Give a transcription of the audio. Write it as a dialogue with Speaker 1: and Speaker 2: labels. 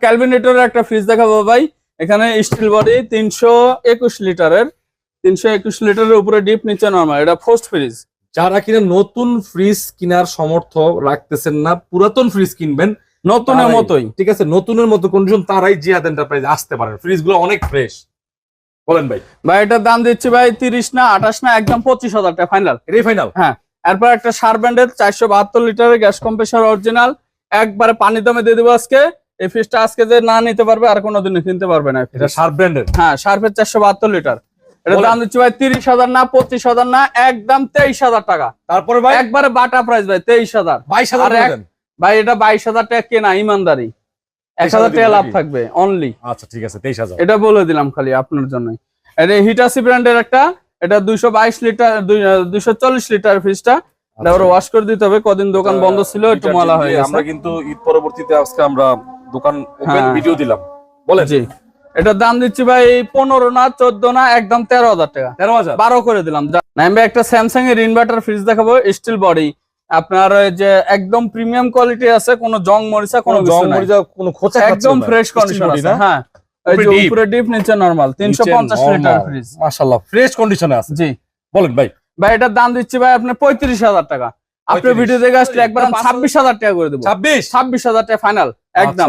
Speaker 1: ক্যালভিনেটরের একটা ফ্রিজ দেখাবো ভাই। এখানে স্টিল বডি 321 লিটারের, 321 লিটারের উপরে ডিপ, নিচে নরমাল। এটা ফার্স্ট ফ্রিজ।
Speaker 2: যারা কিনা নতুন ফ্রিজ কেনার সমর্থ রাখতেছেন না, পুরাতন ফ্রিজ কিনবেন
Speaker 1: নতুনের মতোই,
Speaker 2: ঠিক আছে, নতুনের মতো কন্ডিশন, তারাই জিহাদ এন্টারপ্রাইজ আসতে পারেন। ফ্রিজ গুলো অনেক ফ্রেশ। বলেন ভাই।
Speaker 1: ভাই এটার দাম দিচ্ছি ভাই 30 না 28 না, একদম 25,000 টাকা ফাইনাল।
Speaker 2: এটাই ফাইনাল।
Speaker 1: হ্যাঁ, এরপর একটা শারব্র্যান্ডের 472 লিটারের গ্যাস কম্প্রেসর অরিজিনাল, একবারে পানি দামে দিয়ে দেবো আজকে। এই ফ্রিজটা আজকে যে না নিতে পারবে আর কোনোদিনও কিনতে পারবে না।
Speaker 2: এটা শার্প ব্র্যান্ডের।
Speaker 1: হ্যাঁ, শার্পের 472 লিটার। এটার দাম দিচ্ছি ভাই 30,000 না 25,000 না, একদম 23,000 টাকা।
Speaker 2: তারপরে ভাই
Speaker 1: একবারে বাটা প্রাইস ভাই 23,000।
Speaker 2: 22,000
Speaker 1: ভাই এটা 22,000 টাকা কেনা, ইমানদারি 1,000 টাকা লাভ থাকবে অনলি।
Speaker 2: আচ্ছা ঠিক আছে, 23,000
Speaker 1: এটা বলে দিলাম খালি আপনার জন্যই। এটা হিটাসি ব্র্যান্ডের একটা, এটা 222 লিটার 240 লিটার ফ্রিজটা। এটা ওরা ওয়াশ করে দিতে হবে, কদিন দোকান বন্ধ ছিল, একটু ময়লা হয়ে গেছে।
Speaker 2: আমরা কিন্তু ঈদ পরবর্তীতে আজকে আমরা দোকান ওপেন ভিডিও দিলাম। বলেন।
Speaker 1: জি, এটার দাম দিচ্ছি ভাই 15 না 14 না, একদম 13,000 টাকা।
Speaker 2: 13,000
Speaker 1: 12 করে দিলাম। আমি একটা স্যামসাং এর ইনভার্টার ফ্রিজ দেখাবো, স্টিল বডি। আপনার ওই যে একদম প্রিমিয়াম কোয়ালিটি আছে, কোনো জং মরিচা কোনো কিছু নাই,
Speaker 2: কোনো খোঁচা
Speaker 1: একদম ফ্রেশ কন্ডিশন আছে। হ্যাঁ, এই যে উপরে ডিপ, নিচে নরমাল, 350 লিটার ফ্রিজ।
Speaker 2: মাশাআল্লাহ ফ্রেশ কন্ডিশনে আছে।
Speaker 1: জি
Speaker 2: বলেন ভাই।
Speaker 1: ভাই এটার দাম দিচ্ছি ভাই আপনি 35,000 টাকা। আপনি ভিডিও দেখে আসলে একবার 26,000 টাকা করে দেবো।
Speaker 2: 26,000
Speaker 1: টাকা ফাইনাল একদম।